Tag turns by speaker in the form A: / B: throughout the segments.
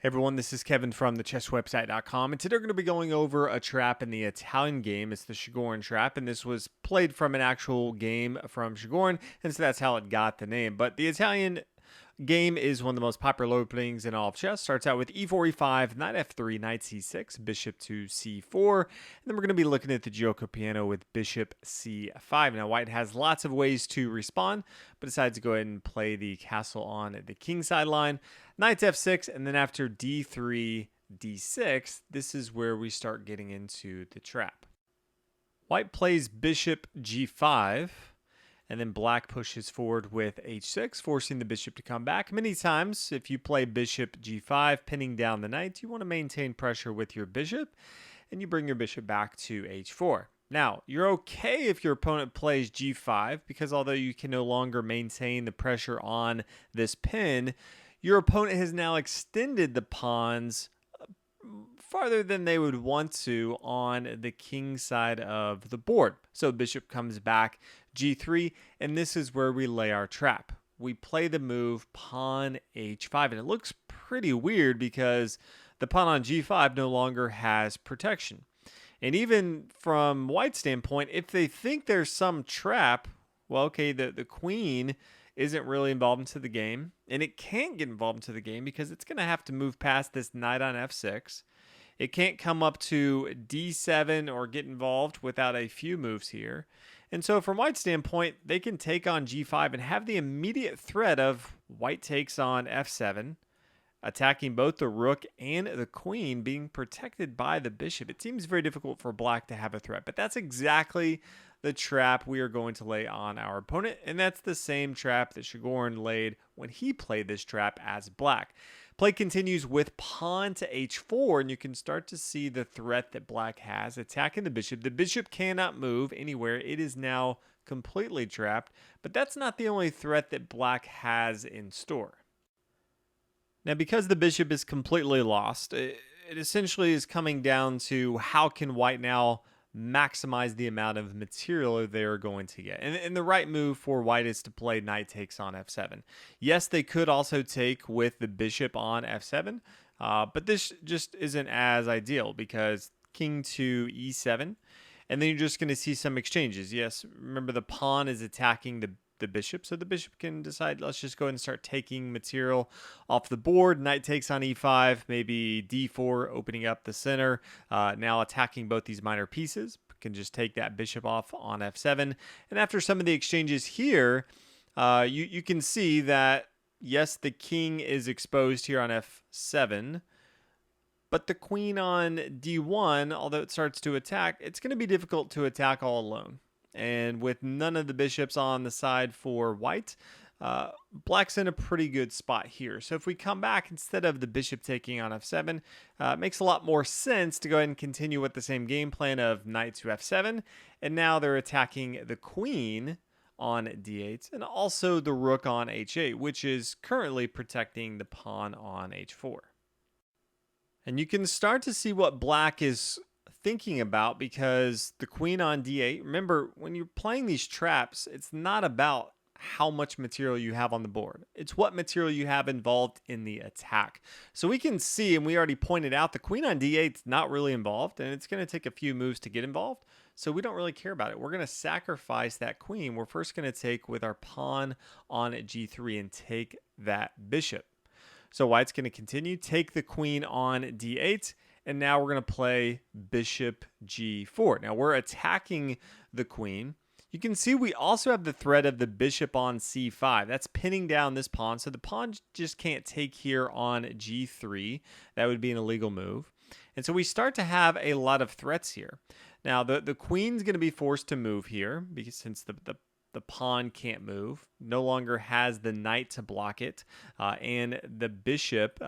A: Hey everyone, this is Kevin from thechesswebsite.com, and today we're going to be going over a trap in the Italian game. It's the Chigorin Trap, and this was played from an actual game from Chigorin, and so that's how it got the name. But the Italian game is one of the most popular openings in all of chess. Starts out with e4, e5, knight f3, knight c6, bishop to c4, and then we're going to be looking at the Giuoco Piano with bishop c5. Now white has lots of ways to respond, but decides to go ahead and play the castle on the king side line. Knight f6, and then after d3, d6, this is where we start getting into the trap. White plays bishop g5, and then black pushes forward with h6, forcing the bishop to come back. Many times, if you play bishop g5, pinning down the knight, you want to maintain pressure with your bishop, and you bring your bishop back to h4. Now, you're okay if your opponent plays g5, because although you can no longer maintain the pressure on this pin, your opponent has now extended the pawns farther than they would want to on the king side of the board. So bishop comes back, g3, and this is where we lay our trap. We play the move pawn h5, and it looks pretty weird because the pawn on g5 no longer has protection. And even from white's standpoint, if they think there's some trap, well, okay, the queen isn't really involved into the game, and it can't get involved into the game because it's going to have to move past this knight on f6. It can't come up to d7 or get involved without a few moves here. And so from white's standpoint, they can take on g5 and have the immediate threat of white takes on f7, attacking both the rook and the queen, being protected by the bishop. It seems very difficult for black to have a threat, but that's exactly the trap we are going to lay on our opponent, and that's the same trap that Chigorin laid when he played this trap as black. Play continues with pawn to h4, and you can start to see the threat that black has, attacking the bishop. The bishop cannot move anywhere. It is now completely trapped, but that's not the only threat that black has in store. Now, because the bishop is completely lost, it essentially is coming down to how can white now maximize the amount of material they're going to get. And the right move for white is to play knight takes on f7. Yes, they could also take with the bishop on f7, but this just isn't as ideal because king to e7, and then you're just going to see some exchanges. Yes, remember the pawn is attacking the bishop, so the bishop can decide, let's just go ahead and start taking material off the board. Knight takes on e5, maybe d4, opening up the center, now attacking both these minor pieces. Can just take that bishop off on f7, and after some of the exchanges here, you can see that yes, the king is exposed here on f7, but the queen on d1, although it starts to attack, it's going to be difficult to attack all alone. And with none of the bishops on the side for white, black's in a pretty good spot here. So if we come back, instead of the bishop taking on f7, it makes a lot more sense to go ahead and continue with the same game plan of knight to f7. And now they're attacking the queen on d8 and also the rook on h8, which is currently protecting the pawn on h4. And you can start to see what black is thinking about, because the queen on d8, remember, when you're playing these traps, it's not about how much material you have on the board. It's what material you have involved in the attack. So we can see, and we already pointed out, the queen on d8 is not really involved, and it's going to take a few moves to get involved. So we don't really care about it. We're going to sacrifice that queen. We're first going to take with our pawn on g3 and take that bishop. So white's going to continue, take the queen on d8, and now we're going to play bishop g4. Now we're attacking the queen. You can see we also have the threat of the bishop on c5. That's pinning down this pawn. So the pawn just can't take here on g3. That would be an illegal move. And so we start to have a lot of threats here. Now the queen's going to be forced to move here, because since the pawn can't move, no longer has the knight to block it, and the bishop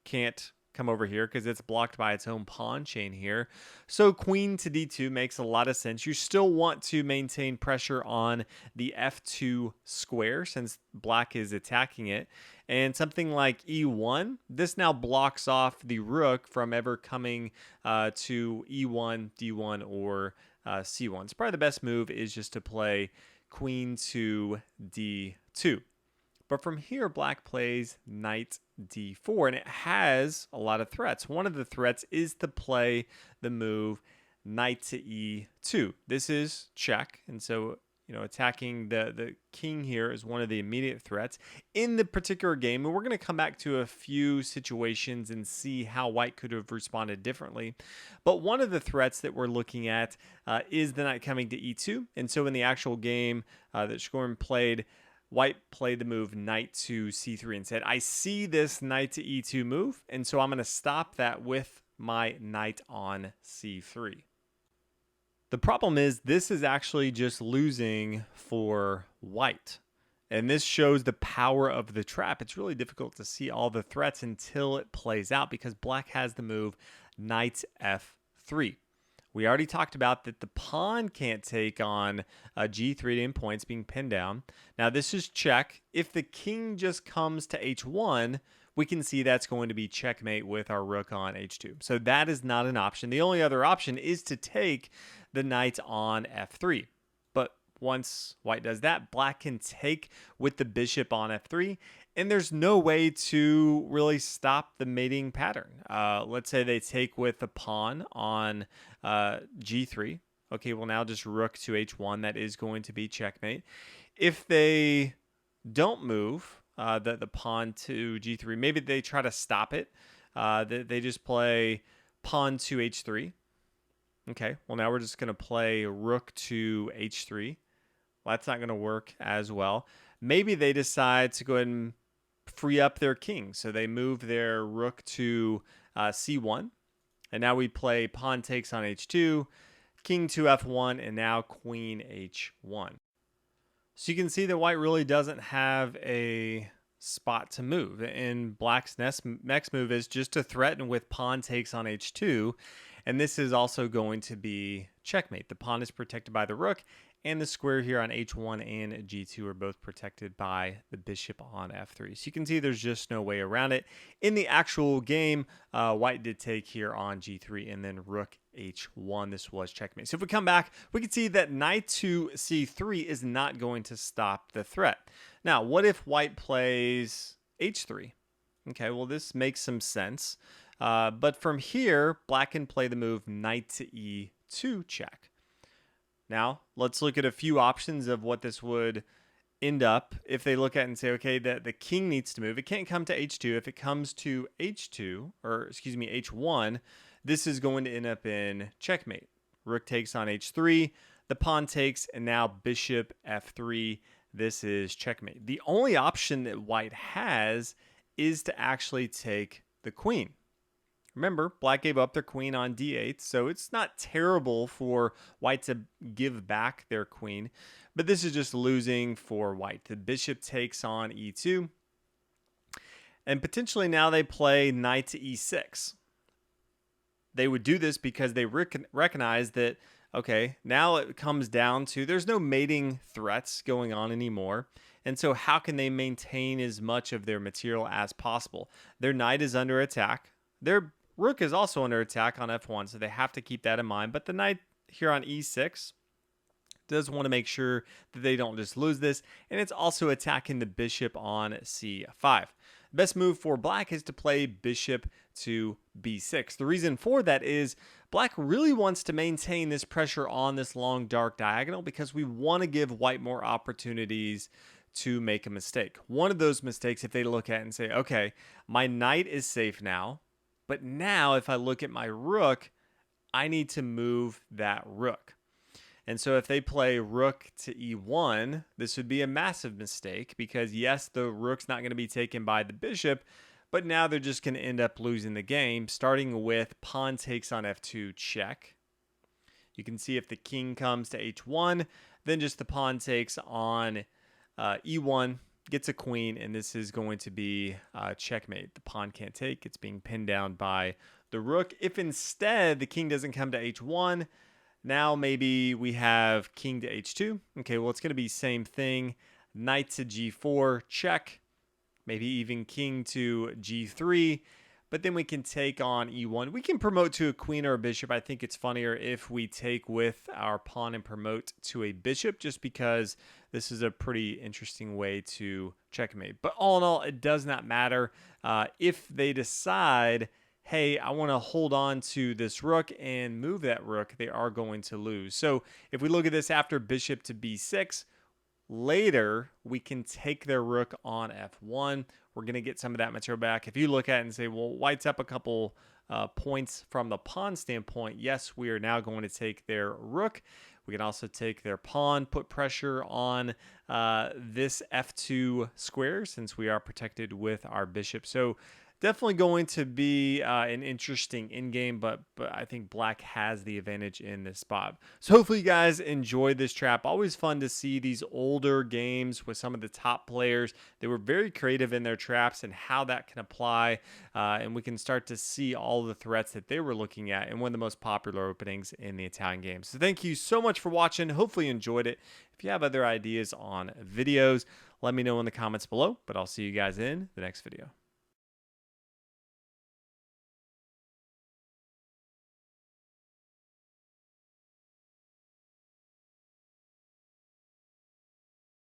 A: can't come over here because it's blocked by its own pawn chain here. So queen to d2 makes a lot of sense. You still want to maintain pressure on the f2 square since black is attacking it. And something like e1, this now blocks off the rook from ever coming to e1, d1, or c1. So probably the best move is just to play queen to d2. But from here, black plays knight d4, and it has a lot of threats. One of the threats is to play the move knight to e2. This is check, and so attacking the king here is one of the immediate threats in the particular game. And we're going to come back to a few situations and see how white could have responded differently. But one of the threats that we're looking at is the knight coming to e2. And so in the actual game that Chigorin played, white played the move knight to c3 and said, I see this knight to e2 move, and so I'm going to stop that with my knight on c3. The problem is this is actually just losing for white. And this shows the power of the trap. It's really difficult to see all the threats until it plays out because black has the move knight f3. We already talked about that the pawn can't take on g3 to end points being pinned down. Now this is check. If the king just comes to h1, we can see that's going to be checkmate with our rook on h2. So that is not an option. The only other option is to take the knight on f3. But once white does that, black can take with the bishop on f3, and there's no way to really stop the mating pattern. Let's say they take with the pawn on g3. Okay, well now just rook to h1. That is going to be checkmate. If they don't move the pawn to g3, maybe they try to stop it. They just play pawn to h3. Okay, well now we're just going to play rook to h3. Well, that's not going to work as well. Maybe they decide to go ahead and free up their king. So they move their rook to c1. And now we play pawn takes on h2, king to f1, and now queen h1. So you can see that white really doesn't have a spot to move. And black's next move is just to threaten with pawn takes on h2. And this is also going to be checkmate. The pawn is protected by the rook, and the square here on h1 and g2 are both protected by the bishop on f3. So you can see there's just no way around it. In the actual game, white did take here on g3 and then rook h1. This was checkmate. So if we come back, we can see that knight to c3 is not going to stop the threat. Now, what if white plays h3? Okay, well, this makes some sense. But from here, black can play the move knight to e2 check. Now, let's look at a few options of what this would end up if they look at it and say, okay, the king needs to move. It can't come to h2. If it comes to h1, this is going to end up in checkmate. Rook takes on h3, the pawn takes, and now bishop f3. This is checkmate. The only option that white has is to actually take the queen. Remember, black gave up their queen on d8, so it's not terrible for white to give back their queen, but this is just losing for white. The bishop takes on e2, and potentially now they play knight to e6. They would do this because they recognize that, okay, now it comes down to there's no mating threats going on anymore, and so how can they maintain as much of their material as possible? Their knight is under attack. Their rook is also under attack on f1, so they have to keep that in mind. But the knight here on e6 does want to make sure that they don't just lose this. And it's also attacking the bishop on c5. The best move for black is to play bishop to b6. The reason for that is black really wants to maintain this pressure on this long dark diagonal because we want to give white more opportunities to make a mistake. One of those mistakes, if they look at it and say, okay, my knight is safe now, but now if I look at my rook, I need to move that rook. And so if they play rook to e1, this would be a massive mistake because yes, the rook's not going to be taken by the bishop, but now they're just going to end up losing the game, starting with pawn takes on f2 check. You can see if the king comes to h1, then just the pawn takes on e1, gets a queen, and this is going to be checkmate. The pawn can't take. It's being pinned down by the rook. If instead the king doesn't come to h1, now maybe we have king to h2. Okay, well, it's going to be same thing. Knight to g4, check. Maybe even king to g3. but then we can take on e1. We can promote to a queen or a bishop. I think it's funnier if we take with our pawn and promote to a bishop, just because this is a pretty interesting way to checkmate. But all in all, it does not matter. If they decide, hey, I want to hold on to this rook and move that rook, they are going to lose. So if we look at this after bishop to b6, later, we can take their rook on f1. We're going to get some of that material back. If you look at it and say, well, white's up a couple points from the pawn standpoint, yes, we are now going to take their rook. We can also take their pawn, put pressure on this f2 square since we are protected with our bishop. So definitely going to be an interesting endgame, but I think black has the advantage in this spot. So hopefully you guys enjoyed this trap. Always fun to see these older games with some of the top players. They were very creative in their traps and how that can apply, and we can start to see all the threats that they were looking at in one of the most popular openings in the Italian game. So thank you so much for watching. Hopefully you enjoyed it. If you have other ideas on videos, let me know in the comments below, but I'll see you guys in the next video.